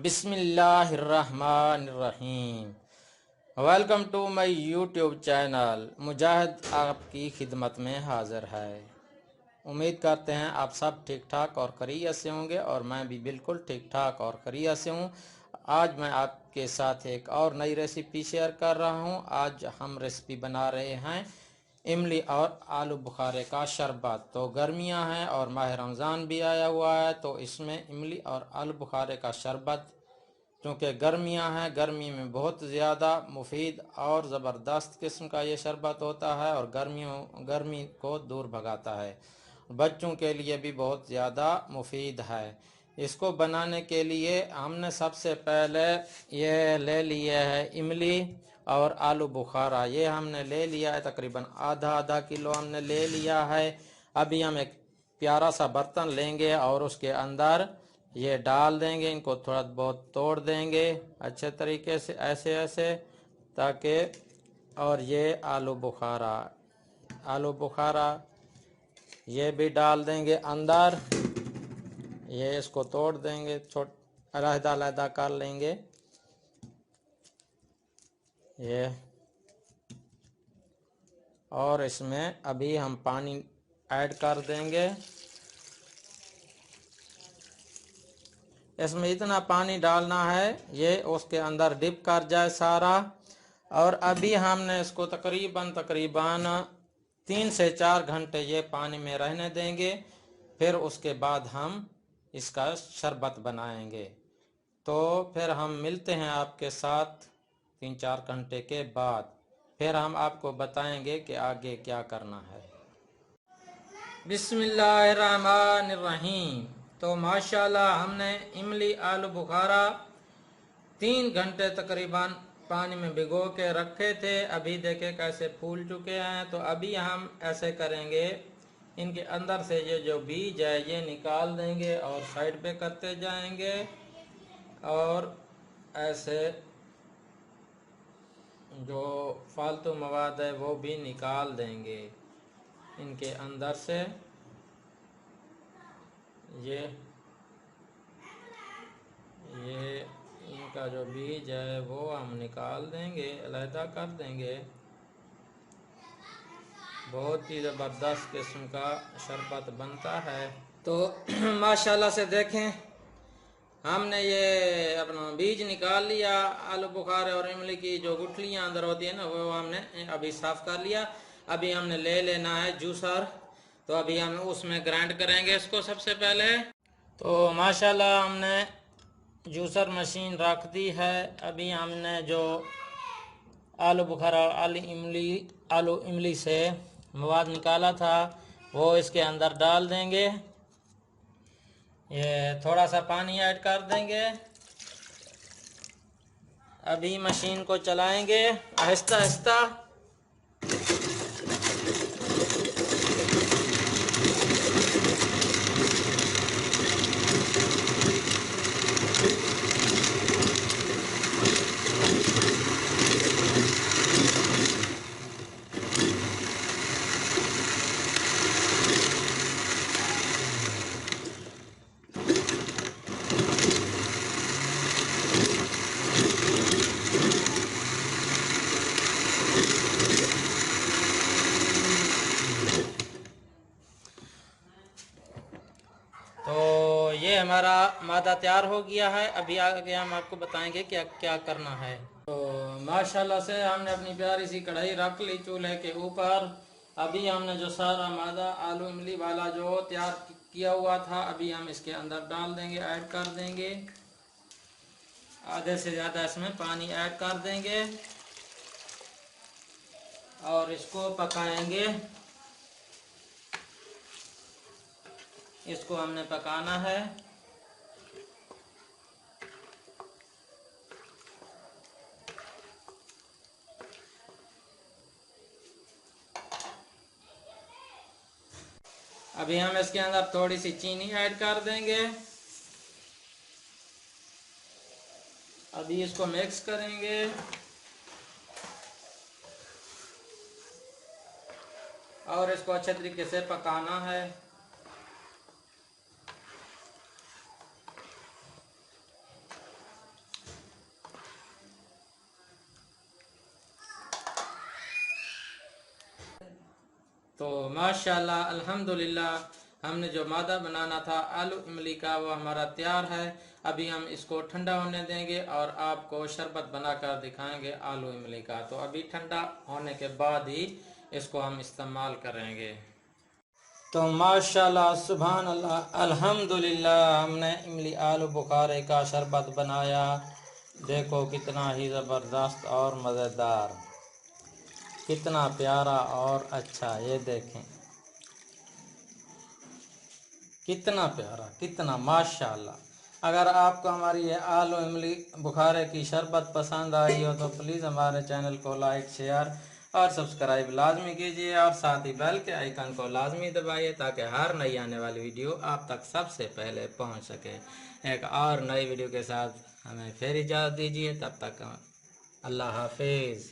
बिस्मिल्लाहिर्रहमानिर्रहीम। Welcome to my YouTube channel. Mujahid आपकी खिदमत में हाज़िर है। उम्मीद करते हैं आप सब ठीक ठाक और खैरियत से होंगे और मैं भी बिल्कुल ठीक ठाक और खैरियत से हूँ। आज मैं आपके साथ एक और नई रेसिपी शेयर कर रहा हूँ। आज हम रेसिपी बना रहे हैं इमली और आलू बुखारे का शरबत। तो गर्मियां हैं और माह रमज़ान भी आया हुआ है, तो इसमें इमली और आलू बुखारे का शरबत, क्योंकि गर्मियां हैं, गर्मी में बहुत ज़्यादा मुफीद और ज़बरदस्त किस्म का ये शरबत होता है और गर्मी को दूर भगाता है। बच्चों के लिए भी बहुत ज़्यादा मुफीद है। इसको बनाने के लिए हमने सबसे पहले ये ले लिया है इमली और आलू बुखारा। ये हमने ले लिया है, तकरीबन आधा किलो हमने ले लिया है। अभी हम एक प्यारा सा बर्तन लेंगे और उसके अंदर ये डाल देंगे, इनको थोड़ा बहुत तोड़ देंगे अच्छे तरीके से, ऐसे ऐसे, ताकि, और ये आलू बुखारा ये भी डाल देंगे अंदर। ये इसको तोड़ देंगे, अलग-अलग कर लेंगे ये। और इसमें अभी हम पानी ऐड कर देंगे। इसमें इतना पानी डालना है ये उसके अंदर डिप कर जाए सारा। और अभी हमने इसको तकरीबन 3 से 4 घंटे ये पानी में रहने देंगे। फिर उसके बाद हम इसका शरबत बनाएंगे। तो फिर हम मिलते हैं आपके साथ 3-4 घंटे के बाद। फिर हम आपको बताएंगे कि आगे क्या करना है। बिस्मिल्लाहिर्रहमानिर्रहीम। तो माशाल्लाह हमने इमली आलू बुखारा 3 घंटे तकरीबन पानी में भिगो के रखे थे। अभी देखे कैसे फूल चुके हैं। तो अभी हम ऐसे करेंगे, इनके अंदर से ये जो बीज है ये निकाल देंगे और साइड पे करते जाएंगे और ऐसे जो फालतू मवाद है वो भी निकाल देंगे इनके अंदर से। ये इनका जो बीज है वो हम निकाल देंगे, अलहदा कर देंगे। बहुत ही ज़बरदस्त किस्म का शरबत बनता है। तो माशाल्लाह से देखें, हमने ये अपना बीज निकाल लिया। आलू बुखारे और इमली की जो गुठलियाँ अंदर होती है ना, वो हमने अभी साफ़ कर लिया। अभी हमने ले लेना है जूसर। तो अभी हम उसमें ग्राइंड करेंगे इसको सबसे पहले। तो माशाल्लाह हमने जूसर मशीन रख दी है। अभी हमने जो आलू बुखारा और आलू इमली से मवाद निकाला था वो इसके अंदर डाल देंगे। ये थोड़ा सा पानी ऐड कर देंगे। अभी मशीन को चलाएंगे आहिस्ता आहिस्ता। तो ये हमारा मादा तैयार हो गया है। अभी आगे हम आपको बताएंगे क्या क्या करना है। तो माशाल्लाह से हमने अपनी प्यारी सी कढ़ाई रख ली चूल्हे के ऊपर। अभी हमने जो सारा मादा आलू इमली वाला जो तैयार किया हुआ था, अभी हम इसके अंदर डाल देंगे, ऐड कर देंगे। आधे से ज़्यादा इसमें पानी ऐड कर देंगे और इसको पकाएंगे। इसको हमने पकाना है। अभी हम इसके अंदर थोड़ी सी चीनी ऐड कर देंगे। अभी इसको मिक्स करेंगे। और इसको अच्छे तरीके से पकाना है। तो माशाल्लाह अल्हम्दुलिल्लाह हमने जो मादा बनाना था आलू इमली का वो हमारा तैयार है। अभी हम इसको ठंडा होने देंगे और आपको शरबत बनाकर दिखाएंगे आलू इमली का। तो अभी ठंडा होने के बाद ही इसको हम इस्तेमाल करेंगे। तो माशाल्लाह सुभान अल्लाह अल्हम्दुलिल्लाह हमने इमली आलू बुखारे का शरबत बनाया। देखो कितना ही ज़बरदस्त और मज़ेदार, कितना प्यारा और अच्छा। ये देखें कितना प्यारा, कितना माशाल्लाह। अगर आपको हमारी ये आलू इमली बुखारे की शरबत पसंद आई हो तो प्लीज़ हमारे चैनल को लाइक शेयर और सब्सक्राइब लाजमी कीजिए और साथ ही बेल के आइकन को लाजमी दबाइए ताकि हर नई आने वाली वीडियो आप तक सबसे पहले पहुंच सके। एक और नई वीडियो के साथ हमें फिर इजाज़त दीजिए, तब तक अल्लाह हाफिज़।